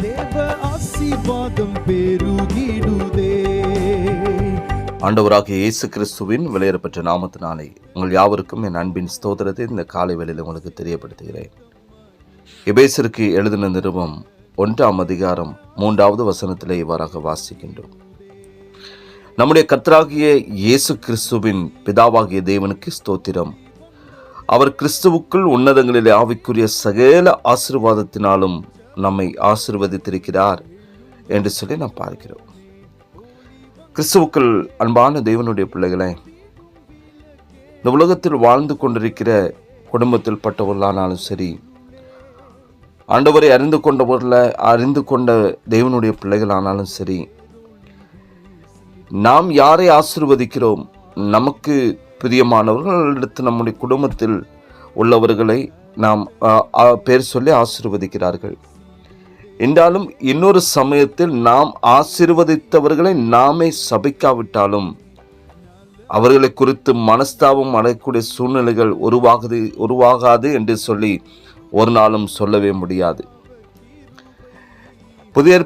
தேவ ஆசீர்வாதம் பெருகிடுதே. ஆண்டவராகிய இயேசு கிறிஸ்துவின் விலையேறப்பெற்ற நாமத்தினாலே உங்கள் யாவருக்கும் என் அன்பின் ஸ்தோத்திரத்தை இந்த காலை வேளையில் உங்களுக்கு தெரியப்படுத்துகிறேன். எபேசருக்கு எழுதின நிருபம் 1ஆம் அதிகாரம் 3வது வசனத்திலே இவ்வாறாக வாசிக்கின்றோம். நம்முடைய கர்த்தராகிய இயேசு கிறிஸ்துவின் பிதாவாகிய தேவனுக்கு ஸ்தோத்திரம். அவர் கிறிஸ்துவுக்குள் உன்னதங்களிலே ஆவிக்குரிய சகல ஆசீர்வாதத்தினாலும் நம்மை ஆசீர்வதித்திருக்கிறார் என்று சொல்லி நாம் பார்க்கிறோம். கிறிஸ்துவுக்குள் அன்பான தேவனுடைய பிள்ளைகளே, இந்த உலகத்தில் வாழ்ந்து கொண்டிருக்கிற குடும்பத்தில் பட்டவர்களானாலும் சரி, ஆண்டவரை அறிந்து கொண்ட தேவனுடைய பிள்ளைகளானாலும் சரி, நாம் யாரை ஆசீர்வதிக்கிறோம்? நமக்கு பிரியமானவர்கள் நம்முடைய குடும்பத்தில் உள்ளவர்களை நாம் பேர் சொல்லி ஆசீர்வதிக்கிறார்கள் என்றாலும், இன்னொரு சமயத்தில் நாம் ஆசீர்வதித்தவர்களை நாமே சபிக்காவிட்டாலும் அவர்களை குறித்து மனஸ்தாபம் அடையக்கூடிய சூழ்நிலைகள் உருவாகாது என்று சொல்லி ஒரு நாளும் சொல்லவே முடியாது. புதிய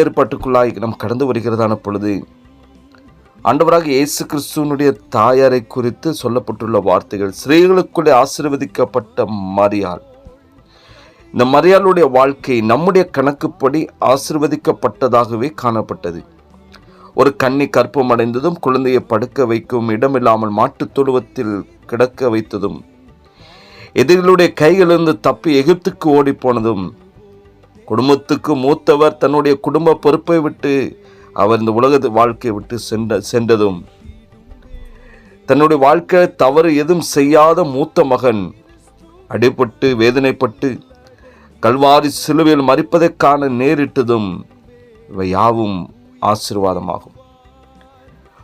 ஏற்பாட்டுக்குள்ளாய் நாம் கடந்து வருகிறதான பொழுது ஆண்டவராக இயேசு கிறிஸ்துவனுடைய தாயாரை குறித்து சொல்லப்பட்டுள்ள வார்த்தைகள், ஸ்திரீகளுக்குள்ளே ஆசீர்வதிக்கப்பட்ட மரியாள். இந்த மரியாளுடைய வாழ்க்கை நம்முடைய கணக்குப்படி ஆசீர்வதிக்கப்பட்டதாகவே காணப்பட்டது. ஒரு கன்னி கற்பம் அடைந்ததும், குழந்தையை படுக்க வைக்கும் இடமில்லாமல் மாட்டுத் தொழுவத்தில் கிடக்க வைத்ததும், எதிரிகளுடைய கைகளிலிருந்து தப்பி எகிப்துக்கு ஓடி போனதும், குடும்பத்துக்கு மூத்தவர் தன்னுடைய குடும்ப பொறுப்பை விட்டு அவர் இந்த உலக வாழ்க்கையை விட்டு சென்றதும், தன்னுடைய வாழ்க்கை தவறு எதுவும் செய்யாத மூத்த மகன் அடிபட்டு வேதனைப்பட்டு கல்வாரி சிலுவையில் மரிப்பதை காண நேரிட்டதும், இவை யாவும் ஆசீர்வாதமாகும்.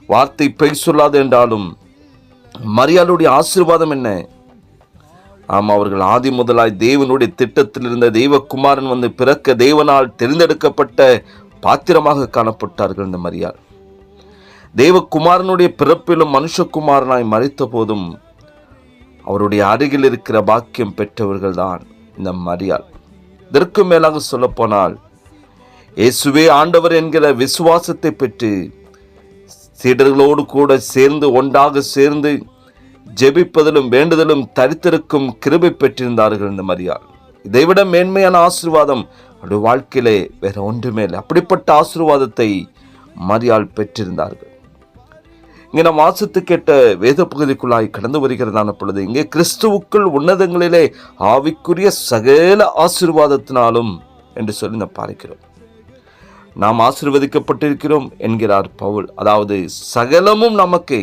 வார்த்தை பொய் சொல்லாது என்றாலும் மரியாளுடைய ஆசீர்வாதம் என்ன? அவர்கள் ஆதி முதலாய் தேவனுடைய திட்டத்தில் இருந்த தெய்வகுமாரன் வந்து பிறக்க தேவனால் தெரிந்தெடுக்கப்பட்ட பாத்திரமாக காணப்பட்டார்கள். இந்த மரியாள் தேவகுமாரனுடைய பிறப்பிலும் மனுஷகுமாரனாய் மரித்த போதும் அவருடைய அருகில் இருக்கிற பாக்கியம் பெற்றவர்கள் தான் இந்த மரியாள். இதற்கு மேலாக சொல்ல போனால், இயேசுவே ஆண்டவர் என்கிற விசுவாசத்தை பெற்று சீடர்களோடு கூட ஒன்றாக சேர்ந்து ஜெபிப்பதிலும் வேண்டுதலும் தரித்திருக்கும் கிருபை பெற்றிருந்தார்கள் இந்த மரியாள். இதைவிட மேன்மையான ஆசீர்வாதம் அவருடைய வாழ்க்கையிலே வேற ஒன்றுமே இல்லை. அப்படிப்பட்ட ஆசீர்வாதத்தை மரியாள் பெற்றிருந்தார்கள். இங்கே நாம் வாசித்து கேட்ட வேத பகுதிக்குள்ளாய் கடந்து வருகிறதான பொழுது, இங்கே கிறிஸ்துவுக்குள் உன்னதங்களிலே ஆவிக்குரிய சகல ஆசீர்வாதத்தினாலும் என்று சொல்லி நாம் பார்க்கிறோம். நாம் ஆசீர்வதிக்கப்பட்டிருக்கிறோம் என்கிறார் பவுல். அதாவது சகலமும் நமக்கு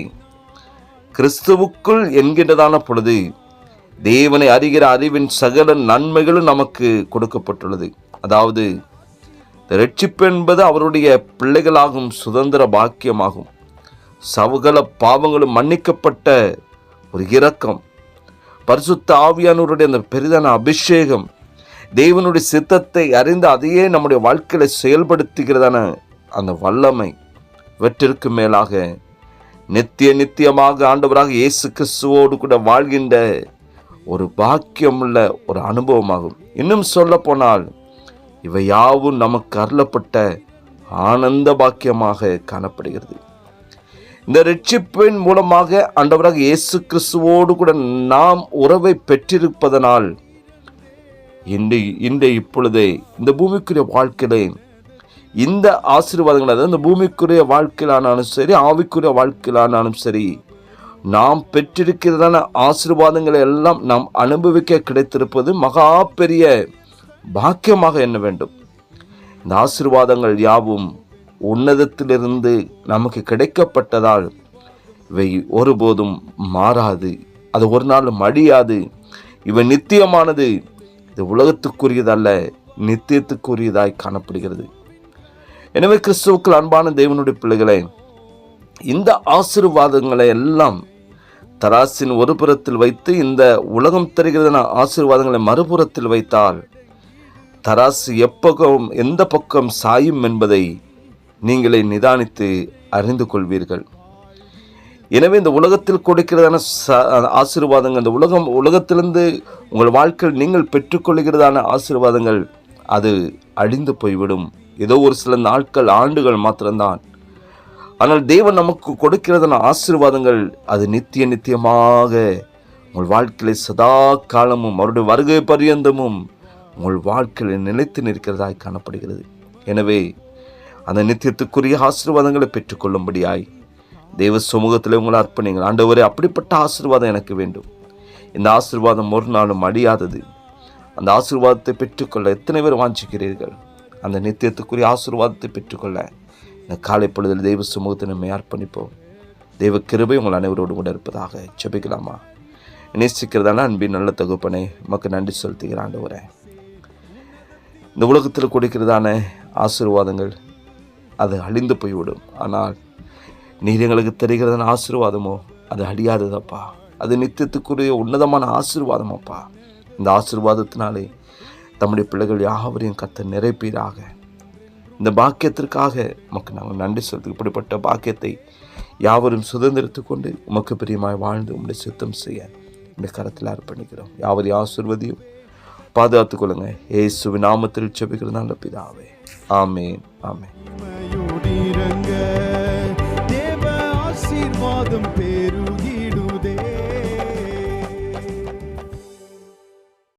கிறிஸ்துவுக்குள் என்கின்றதான பொழுது தேவனை அறிகிற அறிவின் சகல நன்மைகளும் நமக்கு கொடுக்கப்பட்டுள்ளது. அதாவது ரட்சிப்பு என்பது அவருடைய பிள்ளைகளாகும் சுதந்திர பாக்கியமாகும். சகல பாவங்களும் மன்னிக்கப்பட்ட ஒரு இரக்கம், பரிசுத்த ஆவியானவருடைய அந்த பெரிதான அபிஷேகம், தேவனுடைய சித்தத்தை அறிந்து அதையே நம்முடைய வாழ்க்கையில செயல்படுத்துகிறதான அந்த வல்லமை, இவற்றிற்கு மேலாக நித்தியமாக ஆண்டவராக இயேசு கிறிஸ்துவோடு கூட வாழ்கின்ற ஒரு பாக்கியமுள்ள ஒரு அனுபவமாகும். இன்னும் சொல்ல போனால், இவை யாவும் நமக்கு அருளப்பட்ட ஆனந்த பாக்கியமாக காணப்படுகிறது. இந்த ரட்சிப்பின் மூலமாக ஆண்டவராக இயேசு கிறிஸ்துவோடு கூட நாம் உறவை பெற்றிருப்பதனால் இப்பொழுதே இந்த பூமிக்குரிய வாழ்க்கையிலே இந்த ஆசீர்வாதங்கள், அதாவது இந்த பூமிக்குரிய வாழ்க்கையிலானாலும் சரி, ஆவிக்குரிய வாழ்க்கையிலானாலும் சரி, நாம் பெற்றிருக்கிறதான ஆசீர்வாதங்களை எல்லாம் நாம் அனுபவிக்க கிடைத்திருப்பது மகா பெரிய பாக்கியமாக எண்ண வேண்டும். இந்த ஆசீர்வாதங்கள் யாவும் உன்னதத்திலிருந்து நமக்கு கிடைக்கப்பட்டதால் இவை ஒருபோதும் மாறாது, அது ஒரு நாள் அழியாது. இவை நித்தியமானது. இது உலகத்துக்குரியதல்ல, நித்தியத்துக்குரியதாய் காணப்படுகிறது. எனவே கிறிஸ்துவுக்குள் அன்பான தேவனுடைய பிள்ளைகளே, இந்த ஆசீர்வாதங்களை எல்லாம் தராசின் ஒரு புறத்தில் வைத்து இந்த உலகம் தருகிறதான ஆசீர்வாதங்களை மறுபுறத்தில் வைத்தால் தராசு எந்த பக்கம் சாயும் என்பதை நீங்களே நிதானித்து அறிந்து கொள்வீர்கள். எனவே இந்த உலகத்தில் கொடுக்கிறதான ஆசீர்வாதங்கள், இந்த உலகத்திலிருந்து உங்கள் வாழ்க்கையில் நீங்கள் பெற்றுக்கொள்கிறதான ஆசீர்வாதங்கள், அது அழிந்து போய்விடும். ஏதோ ஒரு சில நாட்கள், ஆண்டுகள் மாத்திரம்தான். ஆனால் தேவன் நமக்கு கொடுக்கிறதான ஆசீர்வாதங்கள் அது நித்தியமாக உங்கள் வாழ்க்கையில சதா காலமும் அவருடைய வருகை பரியந்தமும் உங்கள் வாழ்க்கையில் நிலைத்து நிற்கிறதாய் காணப்படுகிறது. எனவே அந்த நித்தியத்துக்குரிய ஆசீர்வாதங்களை பெற்றுக்கொள்ளும்படியாய் தேவ சமூகத்தில் உங்களை அர்ப்பணிங்கள். ஆண்டவரே, அப்படிப்பட்ட ஆசீர்வாதம் எனக்கு வேண்டும். இந்த ஆசீர்வாதம் ஒரு நாளும் அழியாதது. அந்த ஆசீர்வாதத்தை பெற்றுக்கொள்ள எத்தனை பேர் வாஞ்சிக்கிறீர்கள்? அந்த நித்தியத்துக்குரிய ஆசீர்வாதத்தை பெற்றுக்கொள்ள இந்த காலை பொழுதில் தெய்வ சமூகத்தை நம்மை அர்ப்பணிப்போம். தெய்வ கிருபை உங்கள் அனைவரோடு கூட இருப்பதாக. ஜெபிக்கலாமா? நேசிக்கிறதான அன்பின் நல்ல தகுப்பனே, உமக்கு நன்றி செலுத்துகிற ஆண்டவரே. இந்த உலகத்தில் கொடுக்கிறதான ஆசீர்வாதங்கள் அது அழிந்து போய்விடும். ஆனால் நீர் எங்களுக்கு தெரிகிறதான ஆசீர்வாதமோ அது அழியாததப்பா. அது நித்தியத்துக்குரிய உன்னதமான ஆசீர்வாதமப்பா. இந்த ஆசீர்வாதத்தினாலே தம்முடைய பிள்ளைகள் யாவரையும் கர்த்தர் நிறைப்பீராக. இந்த பாக்கியத்திற்காக உமக்கு நாங்கள் நன்றி செலுத்து. இப்படிப்பட்ட பாக்கியத்தை யாவரும் சுதந்திரத்து கொண்டு உமக்கு பிரியமாய் வாழ்ந்து உங்களுடைய சித்தம் செய்ய இந்த கரத்தில் அர்ப்பணிக்கிறோம். யாவரையும் ஆசீர்வதியும் பாதுகாத்துக் கொள்ளுங்க. இயேசுவின் நாமத்தில் ஜெபிக்கிற நல்ல பிதாவே, ஆமென், ஆமென். தேவ ஆசீர்வாதம் பெருகி